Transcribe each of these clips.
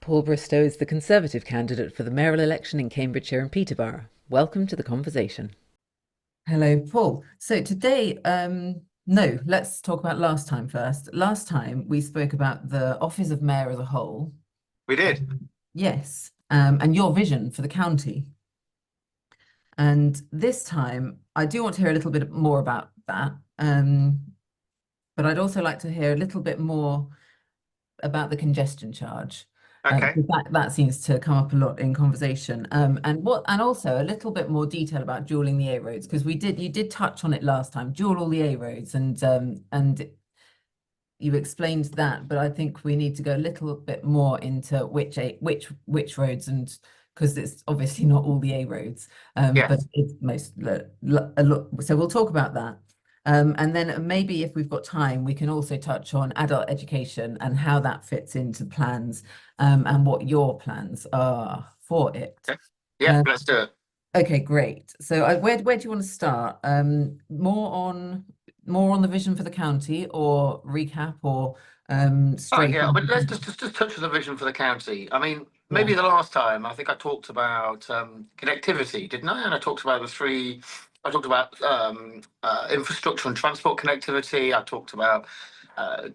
Paul Bristow is the Conservative candidate for the mayoral election in Cambridgeshire and Peterborough. Welcome to the conversation. Hello, Paul. So today, no, let's talk about last time first. Last time we spoke about the office of mayor as a whole. We did. Yes, and your vision for the county. And this time, I do want to hear a little bit more about that. But I'd also like to hear a little bit more about the congestion charge. Okay. That seems to come up a lot in conversation. And also a little bit more detail about dualling the A roads, because you did touch on it last time, dual all the A roads, and you explained that, but I think we need to go a little bit more into which roads, and because it's obviously not all the A roads, Yes. but it's a lot. So we'll talk about that. And then maybe if we've got time, we can also touch on adult education and how that fits into plans, and what your plans are for it. Okay. Yeah, Um, let's do it. okay, great. So where do you want to start? More on the vision for the county, or recap, or straight Yeah, but let's into just touch on the vision for the county. I mean, yeah. maybe the last time I think I talked about connectivity, didn't I? And I talked about the three. I talked about infrastructure and transport connectivity. I talked about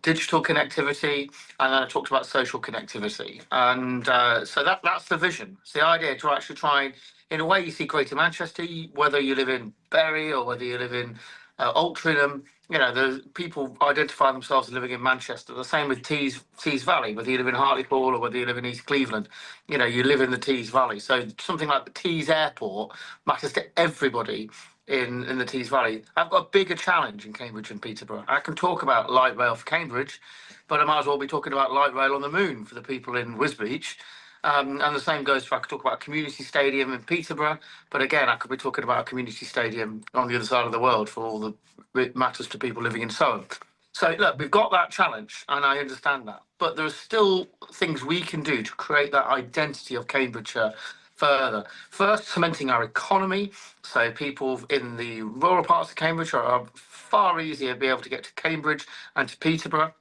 digital connectivity, and then I talked about social connectivity. And so that's the vision. It's the idea to actually try and, in a way, you see Greater Manchester, whether you live in Bury or whether you live in Altrincham. You know, the people identify themselves as living in Manchester. The same with Tees Valley, whether you live in Hartlepool or whether you live in East Cleveland. You know, you live in the Tees Valley. So something like the Tees Airport matters to everybody in the Tees Valley. I've got a bigger challenge in Cambridge and Peterborough. I can talk about light rail for Cambridge, but I might as well be talking about light rail on the moon for the people in Wisbech. And the same goes for, I could talk about a community stadium in Peterborough, but again, I could be talking about a community stadium on the other side of the world for all the it matters to people living in Soham. So look, we've got that challenge, and I understand that, but there are still things we can do to create that identity of Cambridgeshire further. First, cementing our economy, so people in the rural parts of Cambridge are far easier to be able to get to Cambridge and to Peterborough.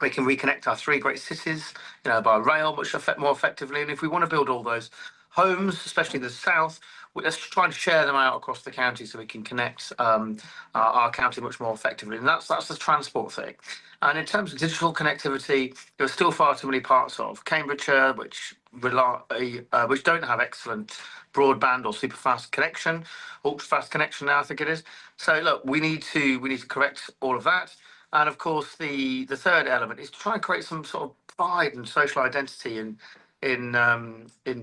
We can reconnect our three great cities, by rail much more effectively. And if we want to build all those homes, especially the south, let's try and share them out across the county so we can connect our county much more effectively. And that's the transport thing. And in terms of digital connectivity, there are still far too many parts of Cambridgeshire which don't have excellent broadband or super fast connection, ultra fast connection now I think it is. So look, we need to correct all of that. And of course, the third element is to try and create some sort of pride and social identity in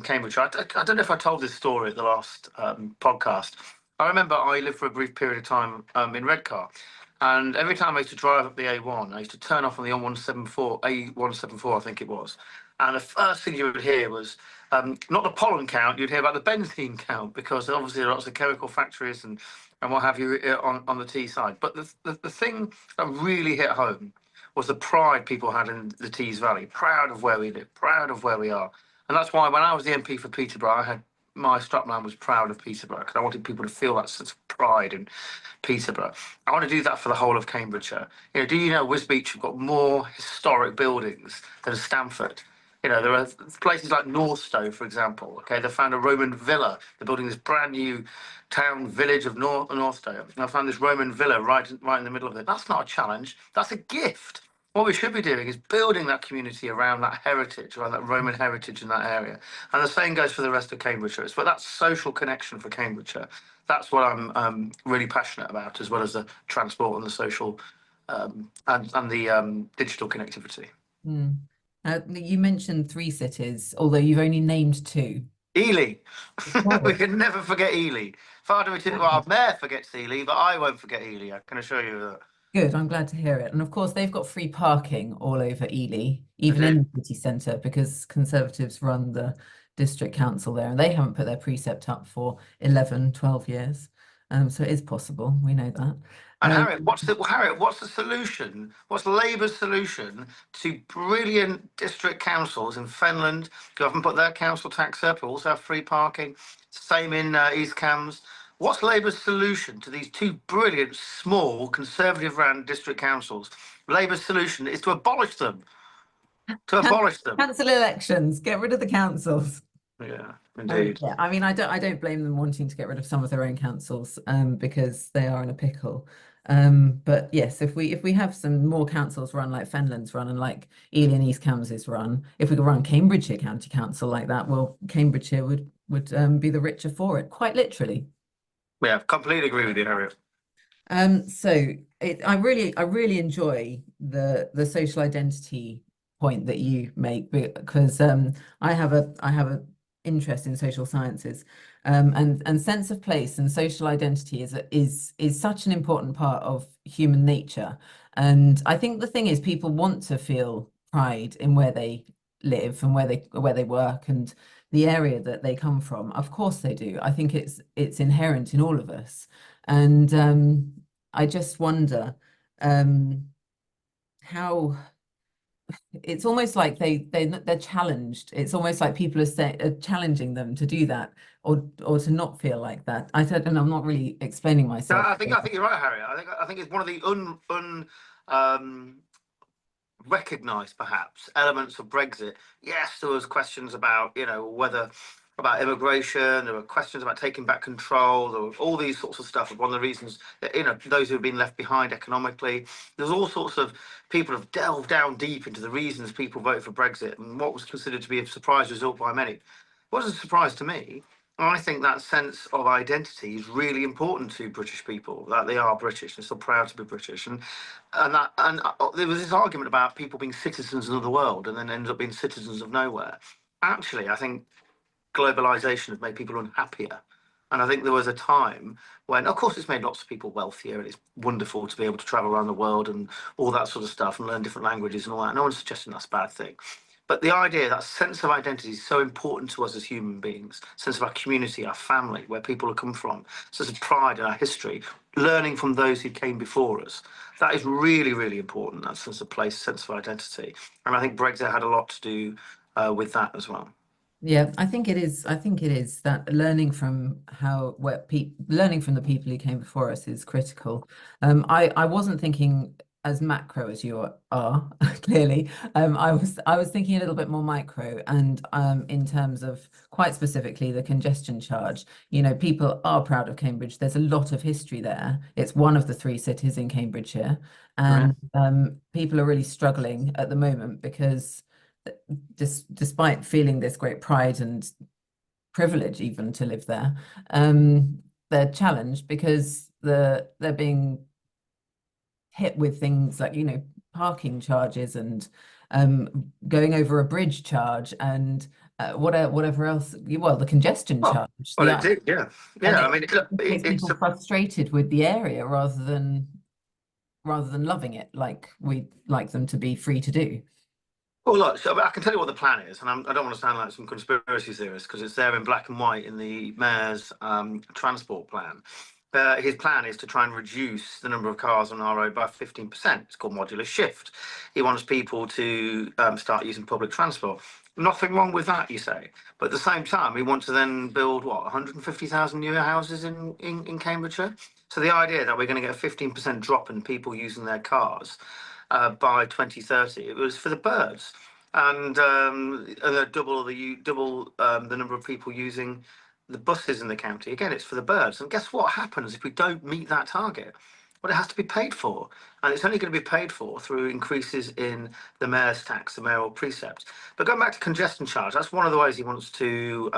Cambridge. I don't know if I told this story at the last podcast. I remember I lived for a brief period of time in Redcar, and every time I used to drive up the A1, I used to turn off on the A174, I think it was. And the first thing you would hear was not the pollen count, you'd hear about the benzene count, because obviously there are lots of chemical factories and what have you on the T side. But the thing that really hit home was the pride people had in the Tees Valley, proud of where we live, proud of where we are. And that's why when I was the MP for Peterborough, my strapline was proud of Peterborough, because I wanted people to feel that sense of pride in Peterborough. I want to do that for the whole of Cambridgeshire. Do you know Wisbech have got more historic buildings than Stamford? There are places like Northstowe, for example. Okay, they found a Roman villa. They're building this brand new town village of Northstowe. And I found this Roman villa right in the middle of it. That's not a challenge. That's a gift. What we should be doing is building that community around that heritage, around that Roman heritage in that area. And the same goes for the rest of Cambridgeshire. But that social connection for Cambridgeshire, that's what I'm really passionate about, as well as the transport and the social and the digital connectivity. Mm. You mentioned three cities, although you've only named two. Ely. Oh, We can never forget Ely. Well, our mayor forgets Ely, but I won't forget Ely. I can assure you of that. good, I'm glad to hear it. And of course, they've got free parking all over Ely, I even do. in the city centre, because Conservatives run the district council there, and they haven't put their precept up for 11, 12 years. So it is possible, we know that. And Um, Harriet, what's the solution? What's Labour's solution to brilliant district councils in Fenland who haven't put their council tax up, who also have free parking? Same in East Cambs. What's Labour's solution to these two brilliant, small, Conservative-run district councils? Labour's solution is to abolish them. to abolish them. Cancel elections, get rid of the councils. Yeah, indeed. Yeah, I mean, I don't blame them wanting to get rid of some of their own councils, because they are in a pickle. But yes, if we have some more councils run like Fenland's run and like Ely and East Cambs is run, if we could run Cambridgeshire County Council like that, well, Cambridgeshire would be the richer for it, quite literally. Yeah, completely agree with you, Harriet. So I really enjoy the social identity point that you make, because I have a interest in social sciences, and sense of place and social identity is such an important part of human nature. And I think the thing is, people want to feel pride in where they live and where they work and the area that they come from. Of course they do. I think it's inherent in all of us. And I just wonder how it's almost like they're challenged. It's almost like people are challenging them to do that, or to not feel like that. I don't know. I'm not really explaining No, myself. I think you're right, Harriet. I think it's one of the recognised, perhaps, elements of Brexit. Yes, there was questions about, whether about immigration. There were questions about taking back control. There were all these sorts of stuff. One of the reasons that, those who have been left behind economically. There's all sorts of people have delved down deep into the reasons people vote for Brexit and what was considered to be a surprise result by many. It wasn't a surprise to me. I think that sense of identity is really important to British people, that they are British and still proud to be British. And there was this argument about people being citizens of the world and then ended up being citizens of nowhere. Actually, I think globalization has made people unhappier. And I think there was a time when, of course, it's made lots of people wealthier and it's wonderful to be able to travel around the world and all that sort of stuff and learn different languages and all that. No one's suggesting that's a bad thing. But the idea, that sense of identity is so important to us as human beings, sense of our community, our family, where people have come from, sense of pride in our history, learning from those who came before us. That is really, really important, that sense of place, sense of identity. And I think Brexit had a lot to do with that as well. Yeah, I think it is. I think it is that learning from learning from the people who came before us is critical. I wasn't thinking as macro as you are, clearly. I was thinking a little bit more micro, and in terms of quite specifically the congestion charge. People are proud of Cambridge. There's a lot of history there. It's one of the three cities in Cambridgeshire, and people are really struggling at the moment because, despite feeling this great pride and privilege even to live there, they're challenged because they're being hit with things like, parking charges and going over a bridge charge and whatever else. Well, the congestion charge. Well, it did, yeah. Yeah, I mean, Makes people frustrated with the area rather than loving it like we'd like them to be free to do. Well, look, so I can tell you what the plan is, and I don't want to sound like some conspiracy theorist because it's there in black and white in the mayor's transport plan. His plan is to try and reduce the number of cars on our road by 15%. It's called modular shift. He wants people to start using public transport. Nothing wrong with that, you say. But at the same time, he wants to then build, 150,000 new houses in Cambridgeshire? So the idea that we're going to get a 15% drop in people using their cars by 2030, it was for the birds. And double the number of people using the buses in the county. Again, it's for the birds. And guess what happens if we don't meet that target? Well, it has to be paid for. And it's only going to be paid for through increases in the mayor's tax, the mayoral precept. But going back to congestion charge, that's one of the ways he wants to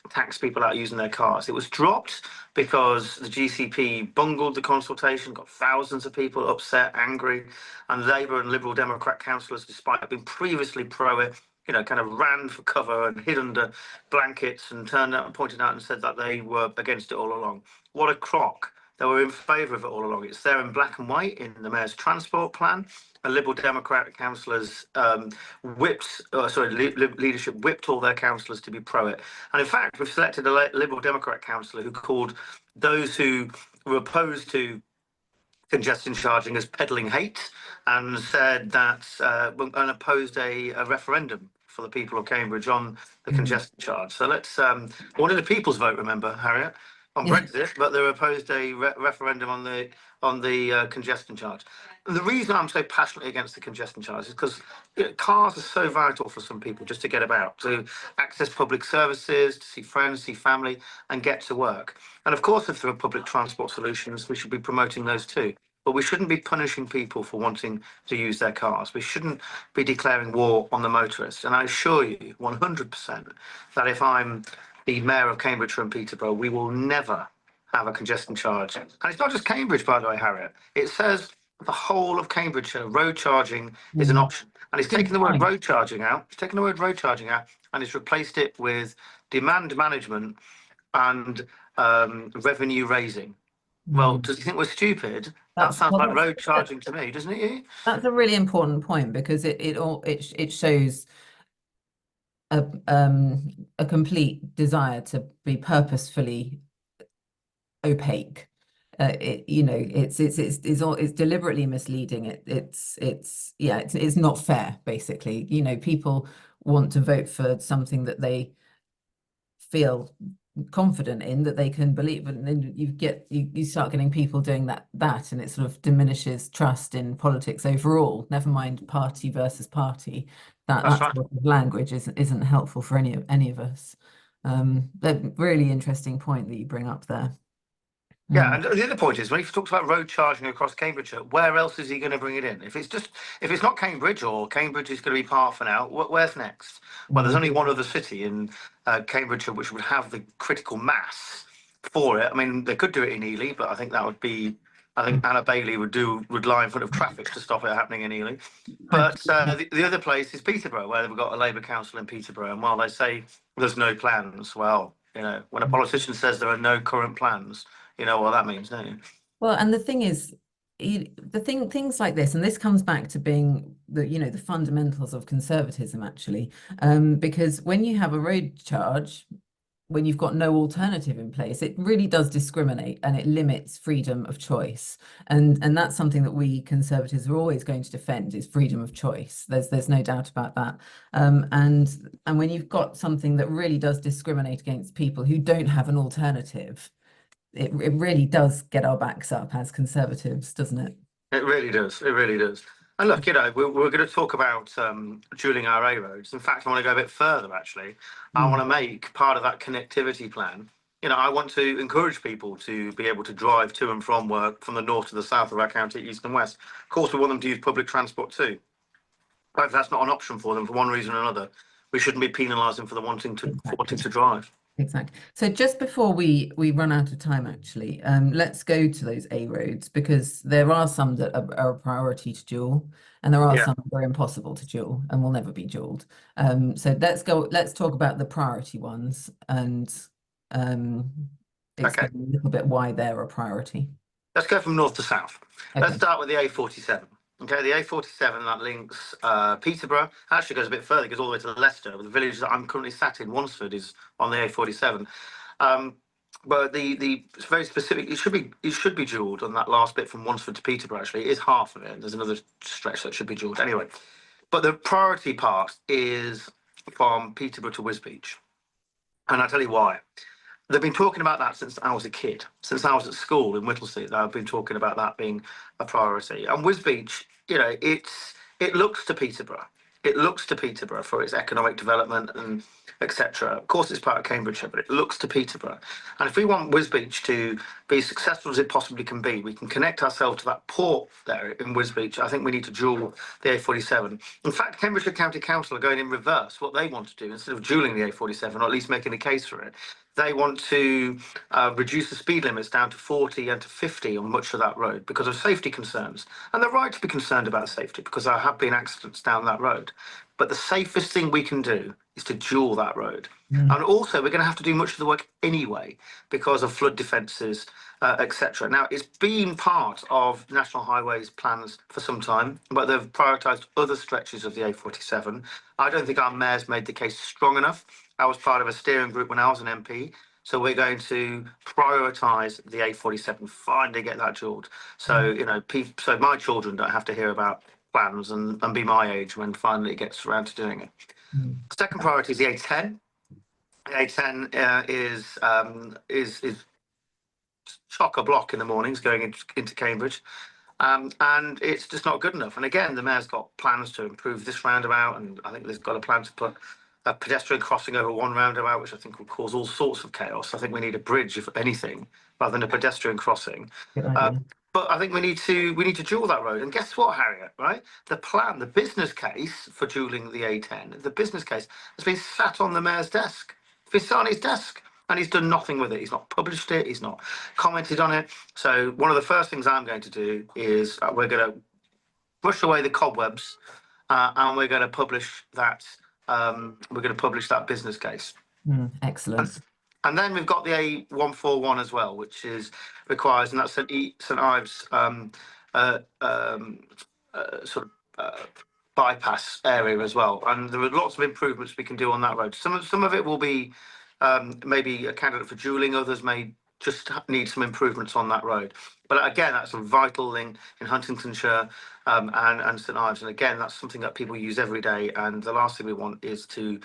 tax people out using their cars. It was dropped because the GCP bungled the consultation, got thousands of people upset, angry, and Labour and Liberal Democrat councillors, despite being previously pro it, kind of ran for cover and hid under blankets and turned out and pointed out and said that they were against it all along. What a crock. They were in favour of it all along. It's there in black and white in the mayor's transport plan. And Liberal Democrat councillors leadership whipped all their councillors to be pro it. And in fact, we've selected a Liberal Democrat councillor who called those who were opposed to congestion charging as peddling hate, and said that and opposed a referendum for the people of Cambridge on the congestion charge. So let's what did the people's vote, remember, Harriet? on Brexit, but they're opposed a referendum on the congestion charge. And the reason I'm so passionately against the congestion charge is because cars are so vital for some people just to get about, to access public services, to see friends, see family, and get to work. And of course, if there are public transport solutions, we should be promoting those too. But we shouldn't be punishing people for wanting to use their cars. We shouldn't be declaring war on the motorists. And I assure you 100% that if I'm the mayor of Cambridgeshire and Peterborough, we will never have a congestion charge. And it's not just Cambridge, by the way, Harriet. It says the whole of Cambridgeshire, road charging is an option. And it's taken the word road charging out. It's taken the word road charging out and it's replaced it with demand management and revenue raising. Well, does he think we're stupid? That sounds like road charging to me, doesn't it? That's a really important point, because it shows a complete desire to be purposefully opaque. It's deliberately misleading. It's not fair, basically. People want to vote for something that they feel confident in, that they can believe, and then you start getting people doing that, and it sort of diminishes trust in politics overall, never mind party versus party. That sort of language isn't helpful for any of us. A really interesting point that you bring up there. Yeah, and the other point is, when he talks about road charging across Cambridgeshire, where else is he going to bring it in? If it's not Cambridge, or Cambridge is going to be part for now, where's next? Well, there's only one other city in Cambridgeshire which would have the critical mass for it. I mean, they could do it in Ely, but I think that would be, I think Anna Bailey would lie in front of traffic to stop it happening in Ely. But the other place is Peterborough, where they've got a Labour council in Peterborough. And while they say there's no plans, well, when a politician says there are no current plans, you know what that means, don't you? Well, and the thing is, things like this, and this comes back to being the fundamentals of conservatism, actually, because when you have a road charge, when you've got no alternative in place, it really does discriminate, and it limits freedom of choice. And that's something that we Conservatives are always going to defend, is freedom of choice. There's no doubt about that. And when you've got something that really does discriminate against people who don't have an alternative, it really does get our backs up as Conservatives, doesn't it? It really does. It really does. And look, we're going to talk about dualling our A roads. In fact, I want to go a bit further, actually. I want to make part of that connectivity plan. I want to encourage people to be able to drive to and from work from the north to the south of our county, east and west. Of course, we want them to use public transport too. But if that's not an option for them for one reason or another, we shouldn't be penalising for the wanting to drive. Exactly. So just before we run out of time, actually, let's go to those A roads, because there are some that are a priority to dual, and there are some that are impossible to dual and will never be dualed. So let's talk about the priority ones and explain a little bit why they're a priority. Let's go from north to south. Okay. Let's start with the A47. Okay, the A47 that links Peterborough, actually goes a bit further, goes all the way to Leicester. The village that I'm currently sat in, Wansford, is on the A47. But the very specific, it should be dualled on that last bit from Wansford to Peterborough. Actually, it is half of it. There's another stretch that should be dualled anyway. But the priority part is from Peterborough to Wisbech, and I'll tell you why. They've been talking about that since I was a kid, since I was at school in Whittlesea. I've been talking about that being a priority. And Wisbech, it looks to Peterborough. It looks to Peterborough for its economic development and etc. Of course, it's part of Cambridgeshire, but it looks to Peterborough. And if we want Wisbech to be as successful as it possibly can be, we can connect ourselves to that port there in Wisbech. I think we need to dual the A47. In fact, Cambridgeshire County Council are going in reverse. What they want to do, instead of dualling the A47, or at least making a case for it, they want to reduce the speed limits down to 40 and to 50 on much of that road because of safety concerns. And they're right to be concerned about safety, because there have been accidents down that road. But the safest thing we can do is to dual that road. And also, we're going to have to do much of the work anyway because of flood defences, etc. Now, it's been part of National Highways plans for some time, but they've prioritised other stretches of the A47. I don't think our mayor's made the case strong enough. I was part of a steering group when I was an MP, so we're going to prioritise the A47, finally get that dualled. So, so my children don't have to hear about plans and be my age when finally it gets around to doing it. Second priority is the A10. The A10 is chock-a-block in the mornings going into Cambridge. And it's just not good enough. And again, the mayor's got plans to improve this roundabout, and I think there's got a plan to put a pedestrian crossing over one roundabout, which I think will cause all sorts of chaos. I think we need a bridge, if anything, rather than a pedestrian crossing. Good idea. But I think we need to dual that road. And guess what, Harriet? Right, the plan, the business case for dualling the A10, the business case has been sat on the mayor's desk. It's been sat on his desk, and he's done nothing with it. He's not published it. He's not commented on it. So one of the first things I'm going to do is we're going to brush away the cobwebs, and we're going to publish that. We're going to publish that business case. Excellent. And then we've got the A141 as well, which requires, and that's St Ives sort of bypass area as well. And there are lots of improvements we can do on that road. Some of it will be maybe a candidate for dualling. Others may just need some improvements on that road. But again, that's a vital link in Huntingtonshire and St Ives. And again, that's something that people use every day. And the last thing we want is to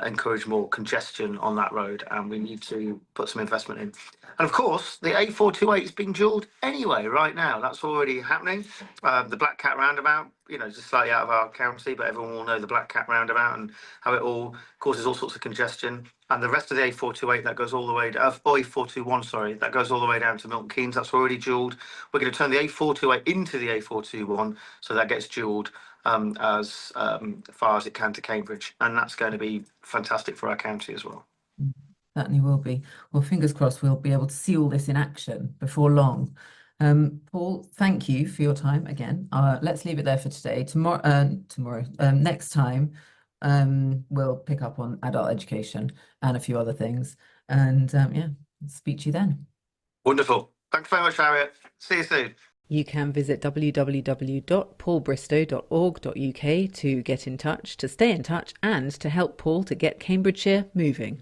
encourage more congestion on that road, and we need to put some investment in. And of course, the A428 is being dualled anyway right now. That's already happening. The Black Cat roundabout, just slightly out of our county, but everyone will know the Black Cat roundabout and how it all causes all sorts of congestion. And the rest of the A428 that goes all the way A421, sorry, that goes all the way down to Milton Keynes. That's already dualled. We're going to turn the A428 into the A421, so that gets dualled as far as it can to Cambridge, and that's going to be fantastic for our county as well. Certainly will be. Well, fingers crossed we'll be able to see all this in action before long. Paul, thank you for your time again. Let's leave it there for today. Next time, we'll pick up on adult education and a few other things. And yeah, speak to you then. Wonderful. Thanks very much, Harriet. See you soon. You can visit www.paulbristow.org.uk to get in touch, to stay in touch, and to help Paul to get Cambridgeshire moving.